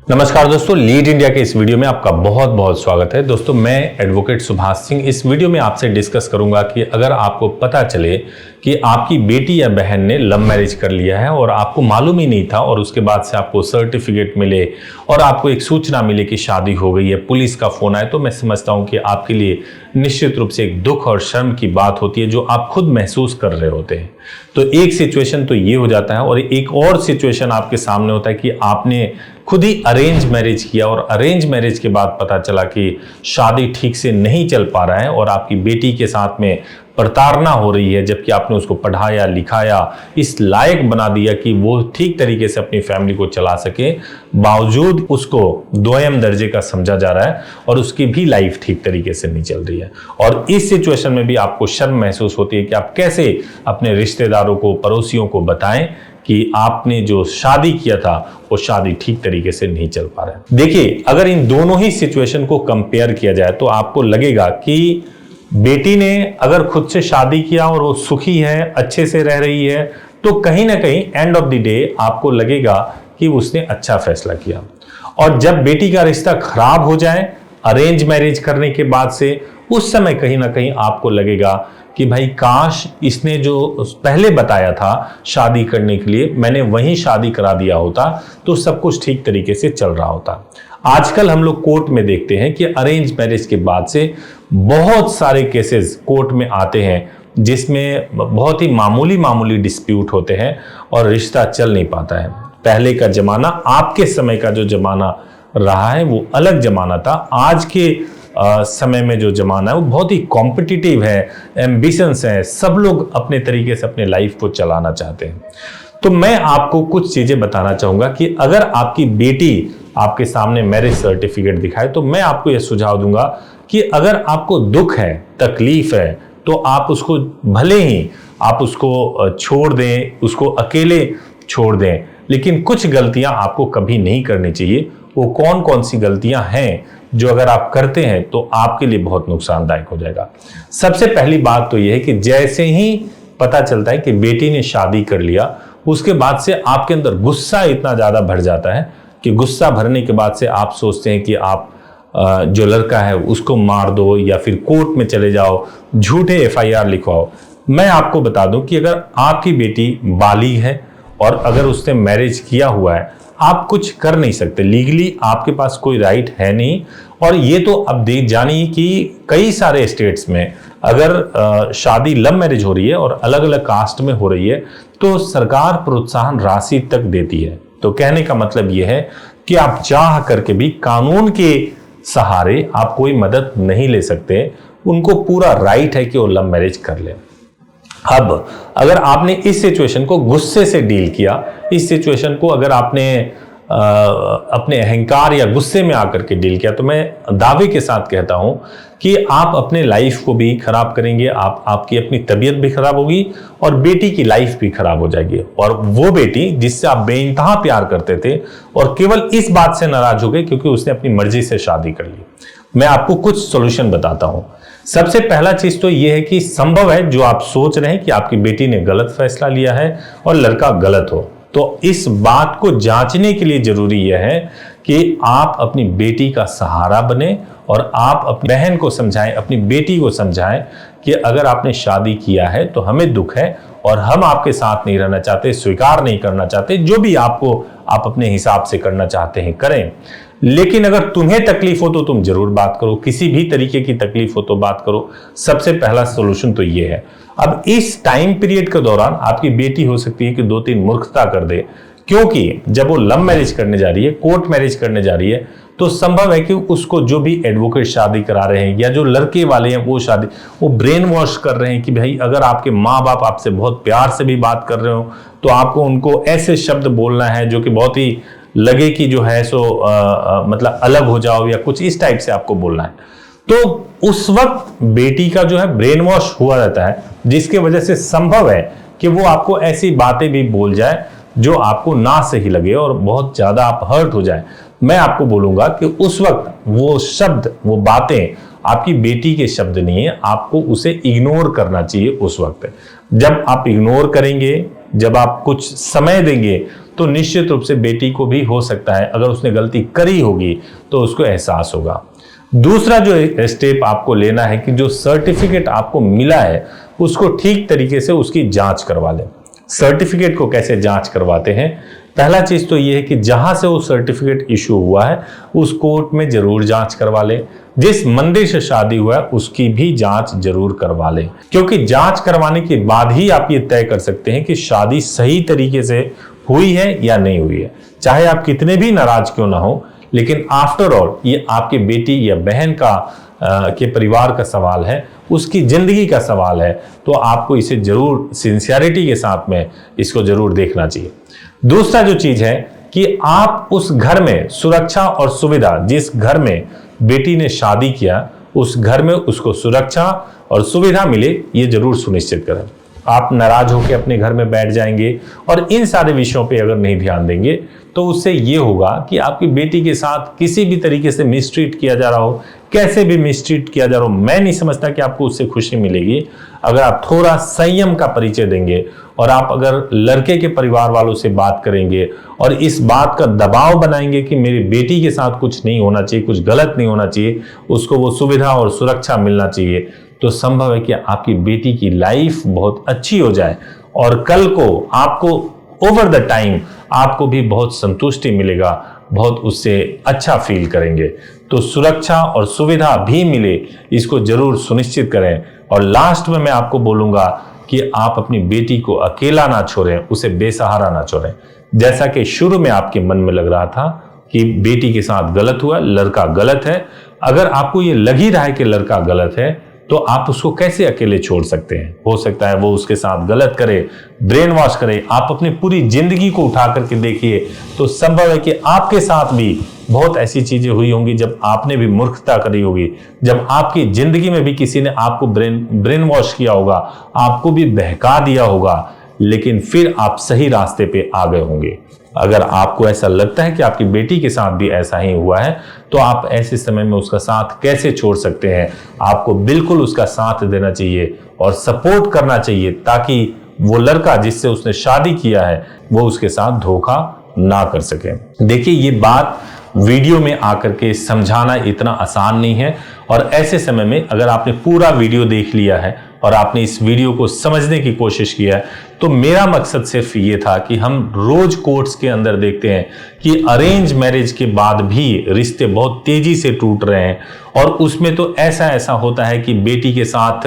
नमस्कार दोस्तों, lead India के इस वीडियो में आपका बहुत बहुत स्वागत है। दोस्तों, मैं एडवोकेट सुभाष सिंह इस वीडियो में आपसे डिस्कस करूंगा कि अगर आपको पता चले कि आपकी बेटी या बहन ने लव मैरिज कर लिया है और आपको मालूम ही नहीं था और उसके बाद से आपको सर्टिफिकेट मिले और आपको एक सूचना मिले कि शादी हो गई है, पुलिस का फोन आए, तो मैं समझता हूं कि आपके लिए निश्चित रूप से एक दुख और शर्म की बात होती है जो आप खुद महसूस कर रहे होते हैं। तो एक सिचुएशन तो ये हो जाता है और एक और सिचुएशन आपके सामने होता है कि आपने खुद ही अरेंज मैरिज किया और अरेंज मैरिज के बाद पता चला कि शादी ठीक से नहीं चल पा रहा है और आपकी बेटी के साथ में प्रताड़ना हो रही है, जबकि आपने उसको पढ़ाया लिखाया, इस लायक बना दिया कि वो ठीक तरीके से अपनी फैमिली को चला सके, बावजूद उसको दोयम दर्जे का समझा जा रहा है और उसकी भी लाइफ ठीक तरीके से नहीं चल रही है। और इस सिचुएशन में भी आपको शर्म महसूस होती है कि आप कैसे अपने रिश्तेदारों को, पड़ोसियों को बताएं कि आपने जो शादी किया था वो शादी ठीक तरीके से नहीं चल पा रहा है। देखिए, अगर इन दोनों ही सिचुएशन को कंपेयर किया जाए तो आपको लगेगा कि बेटी ने अगर खुद से शादी किया और वो सुखी है, अच्छे से रह रही है, तो कहीं ना कहीं एंड ऑफ द डे आपको लगेगा कि उसने अच्छा फैसला किया। और जब बेटी का रिश्ता खराब हो जाए अरेंज मैरिज करने के बाद से, उस समय कहीं ना कहीं आपको लगेगा कि भाई काश इसने जो पहले बताया था शादी करने के लिए, मैंने वहीं शादी करा दिया होता तो सब कुछ ठीक तरीके से चल रहा होता। आजकल हम लोग कोर्ट में देखते हैं कि अरेंज मैरिज के बाद से बहुत सारे केसेस कोर्ट में आते हैं जिसमें बहुत ही मामूली डिस्प्यूट होते हैं और रिश्ता चल नहीं पाता है। पहले का जमाना, आपके समय का जो जमाना रहा है वो अलग जमाना था। आज के समय में जो जमाना है वो बहुत ही कॉम्पिटिटिव है, एम्बिशंस है, सब लोग अपने तरीके से अपने लाइफ को चलाना चाहते हैं। तो मैं आपको कुछ चीजें बताना चाहूंगा कि अगर आपकी बेटी आपके सामने मैरिज सर्टिफिकेट दिखाए तो मैं आपको यह सुझाव दूंगा कि अगर आपको दुख है, तकलीफ है, तो आप उसको भले ही आप उसको छोड़ दें, उसको अकेले छोड़ दें, लेकिन कुछ गलतियां आपको कभी नहीं करनी चाहिए। वो कौन कौन सी गलतियां हैं जो अगर आप करते हैं तो आपके लिए बहुत नुकसानदायक हो जाएगा। सबसे पहली बात तो यह है कि जैसे ही पता चलता है कि बेटी ने शादी कर लिया, उसके बाद से आपके अंदर गुस्सा इतना ज्यादा भर जाता है कि गुस्सा भरने के बाद से आप सोचते हैं कि आप जो लड़का है उसको मार दो या फिर कोर्ट में चले जाओ, झूठे FIR लिखवाओ। मैं आपको बता दूं कि अगर आपकी बेटी बालिग है और अगर उसने मैरिज किया हुआ है, आप कुछ कर नहीं सकते, लीगली आपके पास कोई राइट है नहीं। और ये तो अब देख जानिए कि कई सारे स्टेट्स में अगर शादी लव मैरिज हो रही है और अलग अलग कास्ट में हो रही है तो सरकार प्रोत्साहन राशि तक देती है। तो कहने का मतलब ये है कि आप चाह करके भी कानून के सहारे आप कोई मदद नहीं ले सकते, उनको पूरा राइट है कि वो लव मैरिज कर ले। अब अगर आपने इस सिचुएशन को गुस्से से डील किया, इस सिचुएशन को अगर आपने अपने अहंकार या गुस्से में आकर के डील किया, तो मैं दावे के साथ कहता हूं कि आप अपने लाइफ को भी खराब करेंगे, आपकी अपनी तबीयत भी खराब होगी और बेटी की लाइफ भी खराब हो जाएगी। और वो बेटी जिससे आप बेइंतहा प्यार करते थे और केवल इस बात से नाराज हो गए क्योंकि उसने अपनी मर्जी से शादी कर ली। मैं आपको कुछ सॉल्यूशन बताता हूं। सबसे पहला चीज तो यह है कि संभव है जो आप सोच रहे हैं कि आपकी बेटी ने गलत फैसला लिया है और लड़का गलत हो, तो इस बात को जांचने के लिए जरूरी यह है कि आप अपनी बेटी का सहारा बने और आप अपनी बहन को समझाएं, अपनी बेटी को समझाएं कि अगर आपने शादी किया है तो हमें दुख है और हम आपके साथ नहीं रहना चाहते, स्वीकार नहीं करना चाहते, जो भी आप अपने हिसाब से करना चाहते हैं करें। लेकिन अगर तुम्हें तकलीफ हो तो तुम जरूर बात करो, किसी भी तरीके की तकलीफ हो तो बात करो। सबसे पहला सॉल्यूशन तो ये है। अब इस टाइम पीरियड के दौरान आपकी बेटी हो सकती है कि 2-3 मूर्खता कर दे, क्योंकि जब वो लव मैरिज करने जा रही है, कोर्ट मैरिज करने जा रही है, तो संभव है कि उसको जो भी एडवोकेट शादी करा रहे हैं या जो लड़के वाले हैं वो ब्रेन वॉश कर रहे हैं कि भाई अगर आपके माँ बाप आपसे बहुत प्यार से भी बात कर रहे हो तो आपको उनको ऐसे शब्द बोलना है जो कि बहुत ही लगे कि जो है सो मतलब अलग हो जाओ या कुछ इस टाइप से आपको बोलना है। तो उस वक्त बेटी का जो है ब्रेन वॉश हुआ रहता है, जिसके वजह से संभव है कि वो आपको ऐसी बातें भी बोल जाए जो आपको ना सही लगे और बहुत ज्यादा आप हर्ट हो जाए। मैं आपको बोलूंगा कि उस वक्त वो शब्द, वो बातें आपकी बेटी के शब्द नहीं है, आपको उसे इग्नोर करना चाहिए उस वक्त। जब आप इग्नोर करेंगे, जब आप कुछ समय देंगे, तो निश्चित रूप से बेटी को भी हो सकता है, अगर उसने गलती करी होगी तो उसको एहसास होगा। दूसरा जो स्टेप आपको लेना है कि जो सर्टिफिकेट आपको मिला है उसको ठीक तरीके से उसकी जांच करवा लें। सर्टिफिकेट को कैसे जांच करवाते हैं? पहला चीज तो ये है कि जहां से वो सर्टिफिकेट इशू हुआ है उस कोर्ट में जरूर जांच करवा लें। जिस मंदिर से शादी हुआ है उसकी भी जांच जरूर करवा लें, क्योंकि जांच करवाने के बाद ही आप ये तय कर सकते हैं कि शादी सही तरीके से हुई है या नहीं हुई है। चाहे आप कितने भी नाराज क्यों ना हो, लेकिन आफ्टर ऑल ये आपके बेटी या बहन का के परिवार का सवाल है, उसकी जिंदगी का सवाल है, तो आपको इसे जरूर सिंसियरिटी के साथ में इसको जरूर देखना चाहिए। दूसरा जो चीज है कि आप उस घर में सुरक्षा और सुविधा, जिस घर में बेटी ने शादी किया उस घर में उसको सुरक्षा और सुविधा मिले, ये जरूर सुनिश्चित करें। आप नाराज होकर अपने घर में बैठ जाएंगे और इन सारे विषयों पे अगर नहीं ध्यान देंगे तो उससे ये होगा कि आपकी बेटी के साथ किसी भी तरीके से मिसट्रीट किया जा रहा हो, कैसे भी मिसट्रीट किया जा रहा हो, मैं नहीं समझता कि आपको उससे खुशी मिलेगी। अगर आप थोड़ा संयम का परिचय देंगे और आप अगर लड़के के परिवार वालों से बात करेंगे और इस बात का दबाव बनाएंगे कि मेरी बेटी के साथ कुछ नहीं होना चाहिए, कुछ गलत नहीं होना चाहिए, उसको वो सुविधा और सुरक्षा मिलना चाहिए, तो संभव है कि आपकी बेटी की लाइफ बहुत अच्छी हो जाए और कल को आपको ओवर द टाइम आपको भी बहुत संतुष्टि मिलेगा, बहुत उससे अच्छा फील करेंगे। तो सुरक्षा और सुविधा भी मिले, इसको जरूर सुनिश्चित करें। और लास्ट में मैं आपको बोलूंगा कि आप अपनी बेटी को अकेला ना छोड़ें, उसे बेसहारा ना छोड़ें। जैसा कि शुरू में आपके मन में लग रहा था कि बेटी के साथ गलत हुआ, लड़का गलत है, अगर आपको ये लग ही रहा है कि लड़का गलत है तो आप उसको कैसे अकेले छोड़ सकते हैं? हो सकता है वो उसके साथ गलत करे, ब्रेन वॉश करे। आप अपनी पूरी जिंदगी को उठा करके देखिए तो संभव है कि आपके साथ भी बहुत ऐसी चीजें हुई होंगी जब आपने भी मूर्खता करी होगी, जब आपकी जिंदगी में भी किसी ने आपको ब्रेन वॉश किया होगा, आपको भी बहका दिया होगा, लेकिन फिर आप सही रास्ते पे आ गए होंगे। अगर आपको ऐसा लगता है कि आपकी बेटी के साथ भी ऐसा ही हुआ है तो आप ऐसे समय में उसका साथ कैसे छोड़ सकते हैं? आपको बिल्कुल उसका साथ देना चाहिए और सपोर्ट करना चाहिए, ताकि वो लड़का जिससे उसने शादी किया है वो उसके साथ धोखा ना कर सके। देखिए, ये बात वीडियो में आकर के समझाना इतना आसान नहीं है, और ऐसे समय में अगर आपने पूरा वीडियो देख लिया है और आपने इस वीडियो को समझने की कोशिश किया है, तो मेरा मकसद सिर्फ ये था कि हम रोज कोर्ट्स के अंदर देखते हैं कि अरेंज मैरिज के बाद भी रिश्ते बहुत तेजी से टूट रहे हैं, और उसमें तो ऐसा होता है कि बेटी के साथ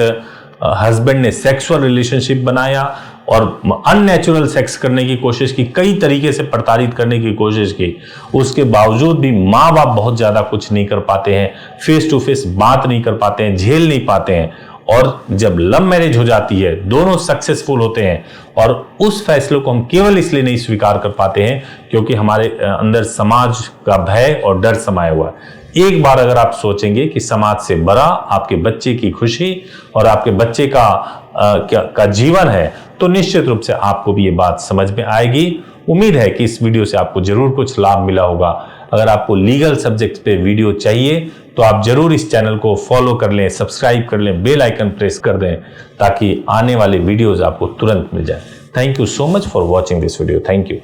हस्बैंड ने सेक्सुअल रिलेशनशिप बनाया और अननेचुरल सेक्स करने की कोशिश की, कई तरीके से प्रताड़ित करने की कोशिश की, उसके बावजूद भी माँ बाप बहुत ज्यादा कुछ नहीं कर पाते हैं, फेस टू फेस बात नहीं कर पाते हैं, झेल नहीं पाते हैं। और जब लव मैरिज हो जाती है, दोनों सक्सेसफुल होते हैं, और उस फैसले को हम केवल इसलिए नहीं स्वीकार कर पाते हैं क्योंकि हमारे अंदर समाज का भय और डर समाया हुआ है। एक बार अगर आप सोचेंगे कि समाज से बड़ा आपके बच्चे की खुशी और आपके बच्चे का जीवन है, तो निश्चित रूप से आपको भी ये बात समझ में आएगी। उम्मीद है कि इस वीडियो से आपको जरूर कुछ लाभ मिला होगा। अगर आपको लीगल सब्जेक्ट पे वीडियो चाहिए तो आप जरूर इस चैनल को फॉलो कर लें, सब्सक्राइब कर लें, बेल आइकन प्रेस कर दें, ताकि आने वाले वीडियोस आपको तुरंत मिल जाए। Thank you so much for watching this video. Thank you.